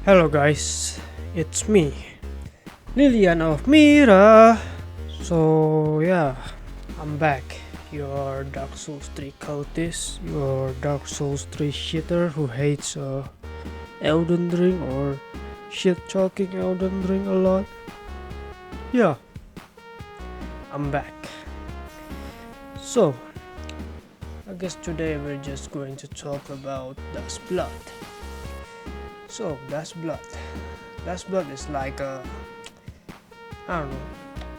Hello guys, it's me, Lilian of Mira. So yeah, I'm back. Your Dark Souls 3 cultist, your Dark Souls 3 cheater who hates Elden Ring or shit talking Elden Ring a lot. Yeah, I'm back. So, I guess today we're just going to talk about Duskblood. So, Duskblood. Duskblood is like I don't know.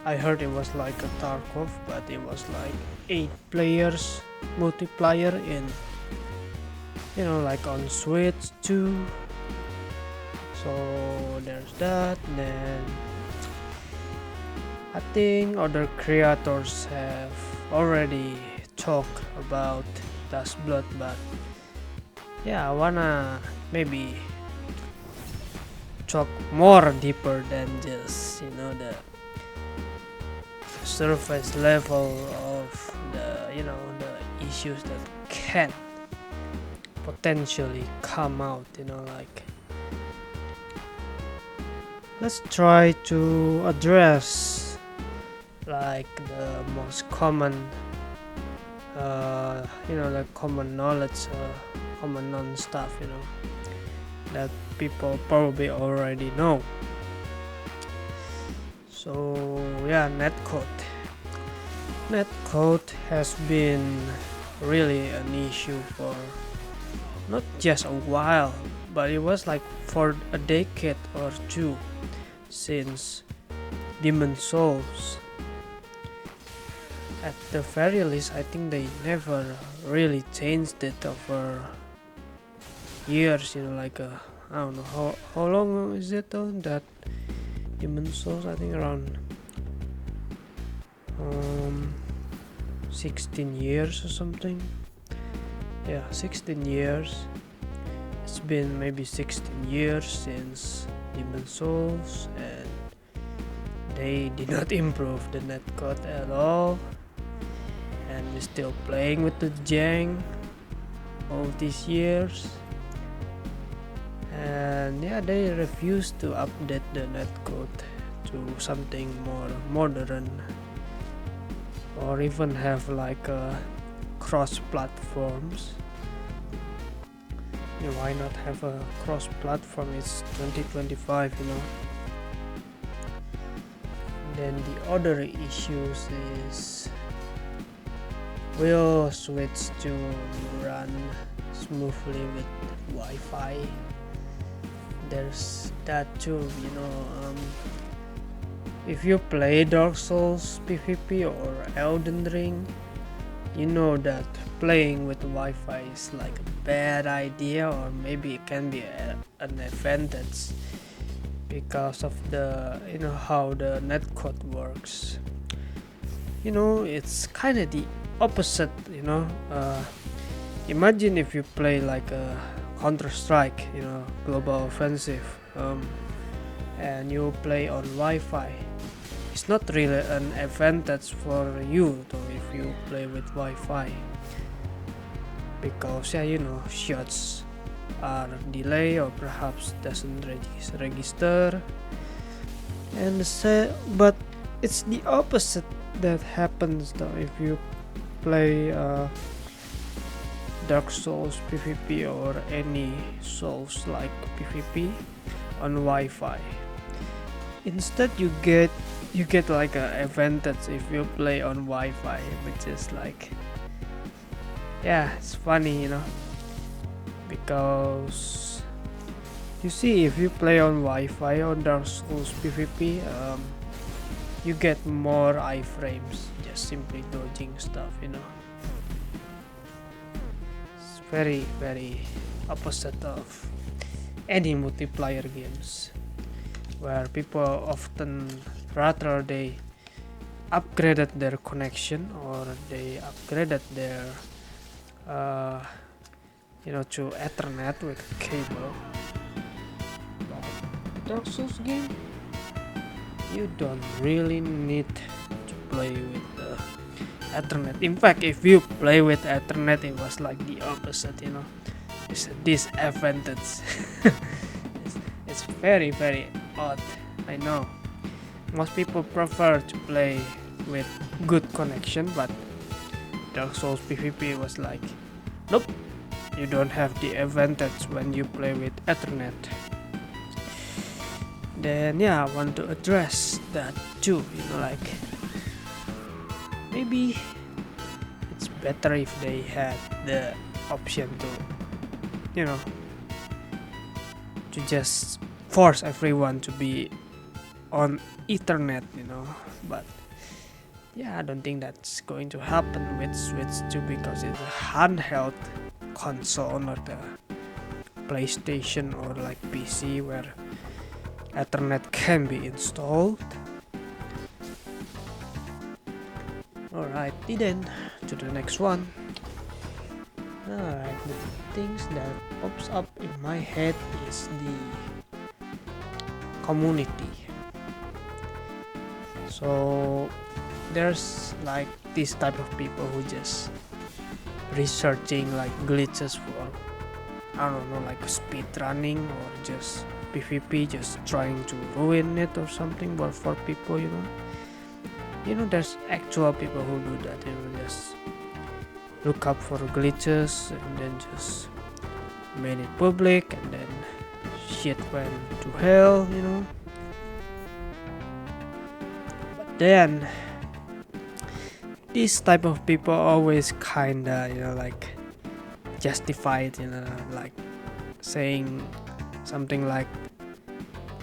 I heard it was like a Tarkov, but it was like 8 players multiplayer in, like on Switch too. So there's that. Then I think other creators have already talked about Duskblood, but yeah, I wanna maybe talk more deeper than just the surface level of the issues that can potentially come out. Like, let's try to address like the most common the common knowledge, common non stuff that people probably already know. So yeah, netcode has been really an issue for not just a while, but it was like for a decade or two since Demon Souls. At the very least, I think they never really changed it over years. Like I don't know how long is it though that Demon Souls, I think around 16 years or something. Yeah, 16 years. It's been maybe 16 years since Demon Souls, and they did not improve the netcode at all, and we're still playing with the jank all these years. And yeah, they refuse to update the netcode to something more modern, or even have like cross platforms. Why not have a cross platform? It's 2025. Then the other issues is, will Switch to run smoothly with Wi-Fi? There's that too. If you play Dark Souls PvP or Elden Ring, you know that playing with Wi-Fi is like a bad idea, or maybe it can be an advantage because of the how the netcode works. It's kind of the opposite. Imagine if you play like a Counter-Strike, Global Offensive, and you play on Wi-Fi. It's not really an advantage for you though if you play with Wi-Fi, because shots are delayed or perhaps doesn't register. But it's the opposite that happens though if you play Dark Souls PvP or any Souls like PvP on Wi-Fi. Instead, you get like an advantage if you play on Wi-Fi, which is like, yeah, it's funny, because you see, if you play on Wi-Fi on Dark Souls PvP, you get more iframes just simply dodging stuff. It's very, very opposite of any multiplayer games, where people often rather they upgraded their connection or they upgraded their to Ethernet with cable. Dark Souls game, you don't really need to play with Ethernet. In fact, if you play with Ethernet, it was like the opposite. It's a disadvantage. it's very odd. I know most people prefer to play with good connection, but Dark Souls PvP was like, nope, you don't have the advantage when you play with Ethernet. Then yeah, I want to address that too, like maybe it's better if they had the option to to just force everyone to be on Ethernet, but yeah, I don't think that's going to happen with Switch 2 because it's a handheld console, not a PlayStation or like PC where Ethernet can be installed. Alright, then to the next one. Alright, the things that pops up in my head is the community. So there's like this type of people who just researching like glitches for, I don't know, like speed running or just PvP, just trying to ruin it or something. But for people, there's actual people who do that, just look up for glitches and then just made it public and then shit went to hell, But then this type of people always kinda, like justify it, like saying something like,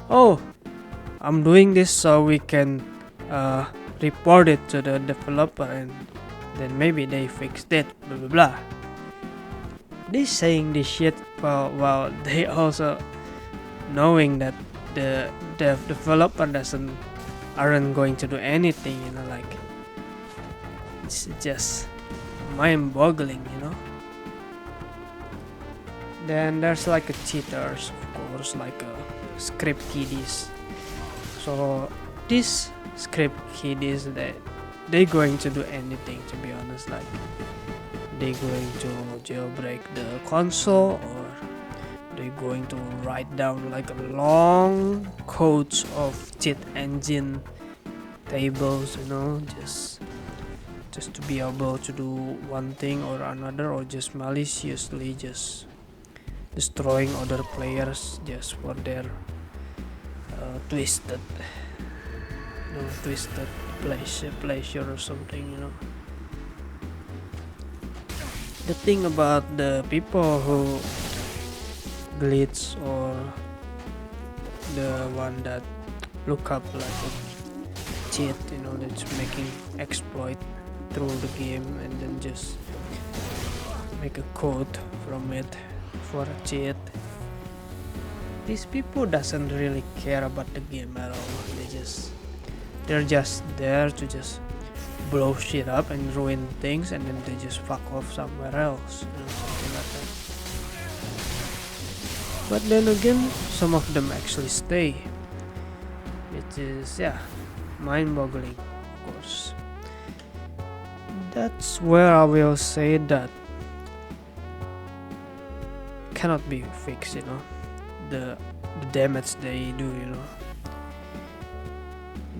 oh, I'm doing this so we can report it to the developer and then maybe they fixed it, blah blah blah. They saying this shit while they also knowing that the developer aren't going to do anything, like it's just mind-boggling, Then there's like a cheaters, of course, like script kiddies. So these script kiddies, they going to do anything, to be honest. Like they going to jailbreak the console, or they going to write down like a long codes of cheat engine tables, just to be able to do one thing or another, or just maliciously just destroying other players just for their twisted pleasure or something, The thing about the people who glitch or the one that look up like a cheat, that's making exploit through the game and then just make a code from it for a cheat. These people doesn't really care about the game at all. They're just there to just blow shit up and ruin things, and then they just fuck off somewhere else, something like that. But then again, some of them actually stay, which is mind-boggling, of course. That's where I will say that cannot be fixed, the damage they do,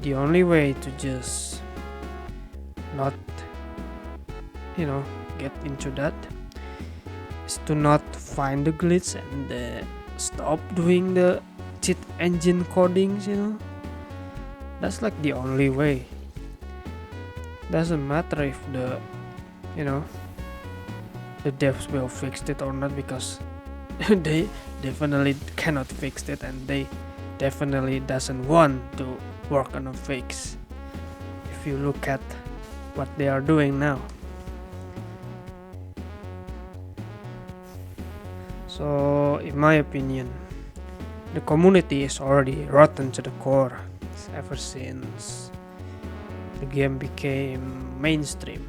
The only way to just not, get into that is to not find the glitch and stop doing the cheat engine codings, That's like the only way. Doesn't matter if the devs will fix it or not, because they definitely cannot fix it, and they definitely doesn't want to work on a fix. If you look at what they are doing now. So in my opinion, the community is already rotten to the core ever since the game became mainstream.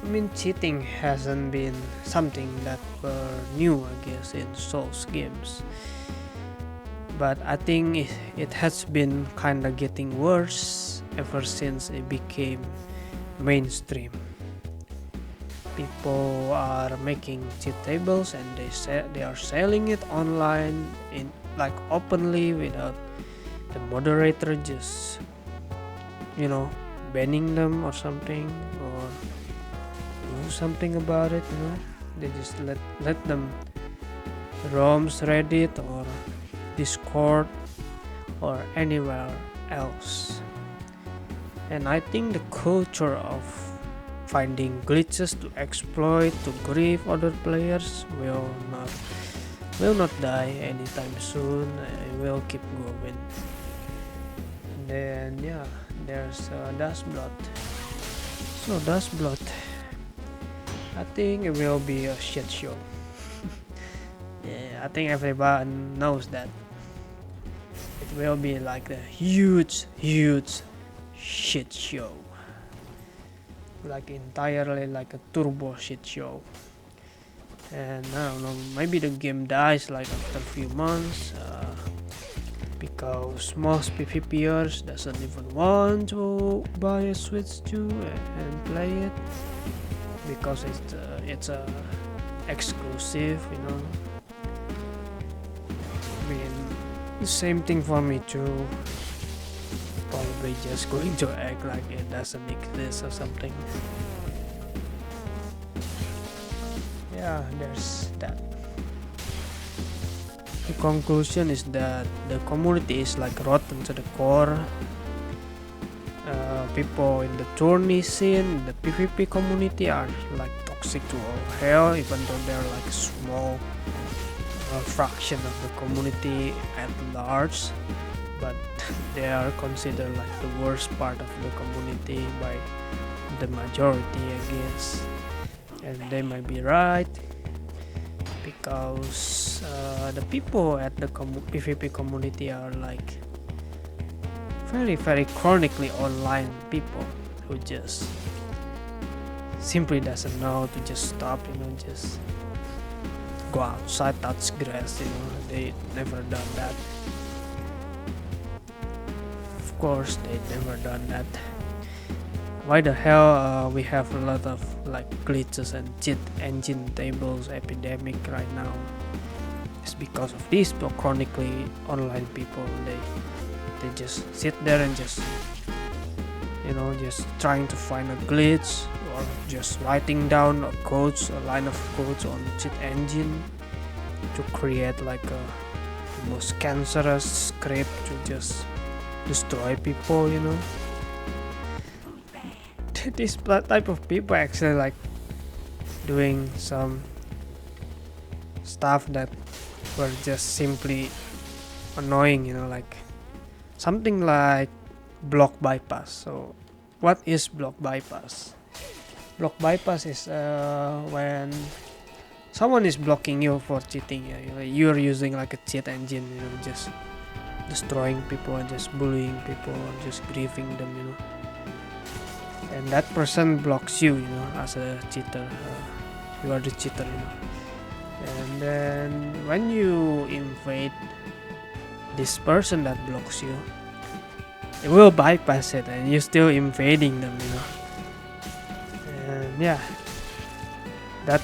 I mean, cheating hasn't been something that were new, I guess, in Souls games. But I think it has been kinda getting worse ever since it became mainstream. people are making cheat tables and they are selling it online in like openly without the moderator just banning them or something, or do something about it. They just let them roams Reddit or Discord or anywhere else. And I think the culture of finding glitches to exploit to grief other players will not die anytime soon. It will keep going. And then there's Duskblood. So Duskblood, I think it will be a shit show. Yeah, I think everyone knows that it will be like a huge shit show, like entirely like a turbo shit show. And I don't know, maybe the game dies like after a few months, because most PvPers doesn't even want to buy a Switch 2 and play it, because it's a exclusive, I mean, the same thing for me too. Probably just going to act like it doesn't exist or something. Yeah, there's that. The conclusion is that the community is like rotten to the core. People in the tourney scene, the PvP community are like toxic to all hell, even though they're like a small fraction of the community at large, but they are considered like the worst part of the community by the majority, I guess. And they might be right, because the people at the PvP community are like very chronically online people who just simply doesn't know to just stop, just go outside, touch grass, they never done that. Of course they never done that. Why the hell we have a lot of like glitches and cheat engine tables epidemic right now? It's because of these chronically online people. They just sit there and just trying to find a glitch, or just writing down a line of codes on cheat engine to create like the most cancerous script to just destroy people. This type of people actually like doing some stuff that were just simply annoying, like something like block bypass. So what is block bypass? Block bypass is when someone is blocking you for cheating. You're using like a cheat engine, just destroying people and just bullying people and just grieving them, and that person blocks you, as a cheater. You are the cheater, and then when you invade this person that blocks you, it will bypass it and you're still invading them, and that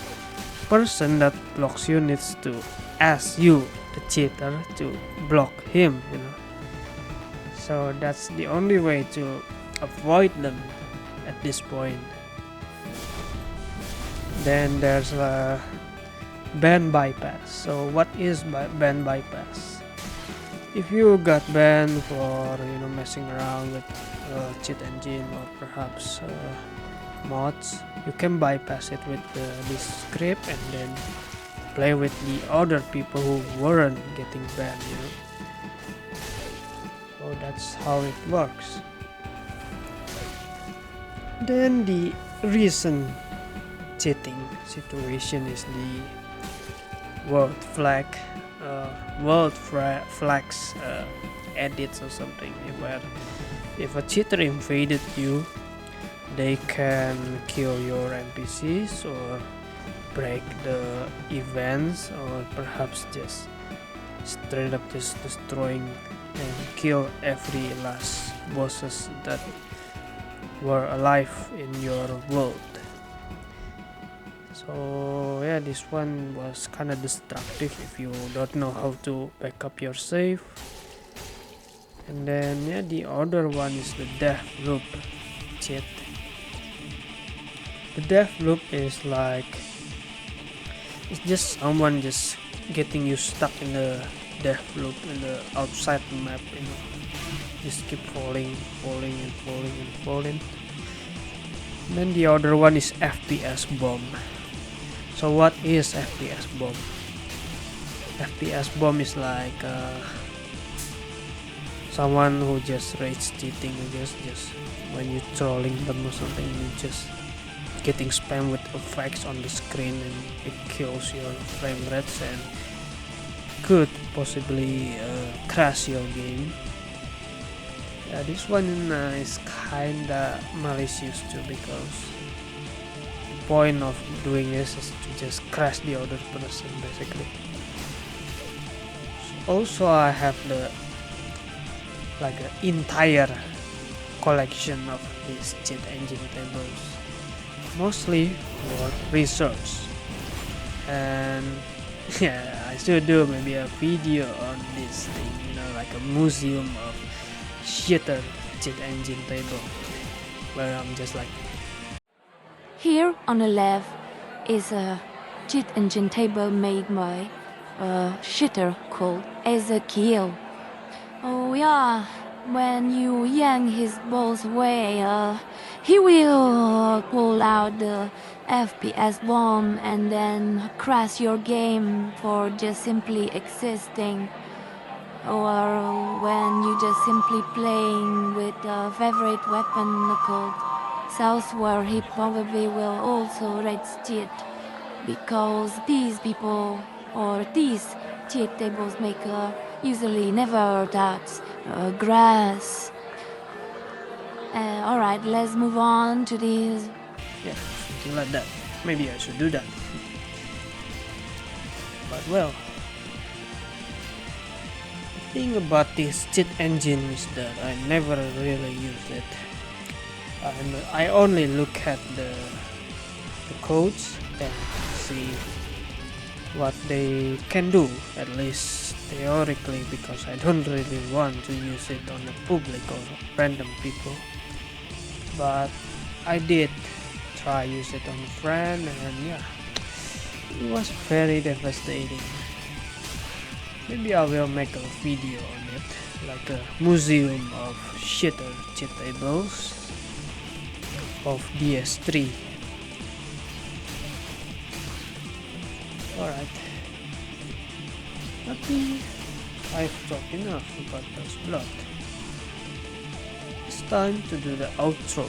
person that blocks you needs to ask you, the cheater, to block him, so that's the only way to avoid them at this point. Then there's a ban bypass. So what is ban bypass? If you got banned for messing around with cheat engine or perhaps mods, you can bypass it with this script and then play with the other people who weren't getting banned. So that's how it works. Then the recent cheating situation is the world flags edits or something, where if a cheater invaded you, they can kill your NPCs or break the events, or perhaps just straight up just destroying and kill every last bosses that were alive in your world. So yeah, this one was kind of destructive if you don't know how to back up your save. And then yeah, the other one is the death loop cheat. The death loop is like, it's just someone just getting you stuck in the death loop in the outside map, you know, just keep falling and falling. And then the other one is FPS bomb. So what is FPS bomb? FPS bomb is like someone who just rage cheating, I guess. Just when you trolling them or something, you just getting spammed with effects on the screen and it kills your frame rates and could possibly crash your game. Yeah, this one is kinda malicious too, because the point of doing this is to just crash the other person basically. Also, I have the like an entire collection of these cheat engine tables, mostly for research. And yeah, I should do maybe a video on this thing, you know, like a museum of shitter cheat engine table, where I'm just like, here on the left is a cheat engine table made by a shitter called Ezekiel. Oh yeah, when you yank his balls away, he will pull out the FPS bomb and then crash your game for just simply existing. Or when you just simply playing with a favorite weapon called Southward, he probably will also rage cheat, because these people or these cheat tables maker usually never touch grass. Alright, let's move on to this. yeah, something like that. Maybe I should do that. But well, the thing about this cheat engine is that I never really use it. I only look at the codes and see what they can do, at least theoretically, because I don't really want to use it on the public or random people. But I did try use it on a friend, and yeah, it was very devastating. Maybe I will make a video on it, like a museum of shitter cheat tables of DS3. Alright, I think I've talked enough about Duskblood. It's time to do the outro.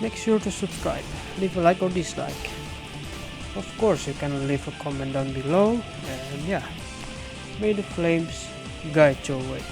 Make sure to subscribe, leave a like or dislike. Of course, you can leave a comment down below, and yeah, may the flames guide your way.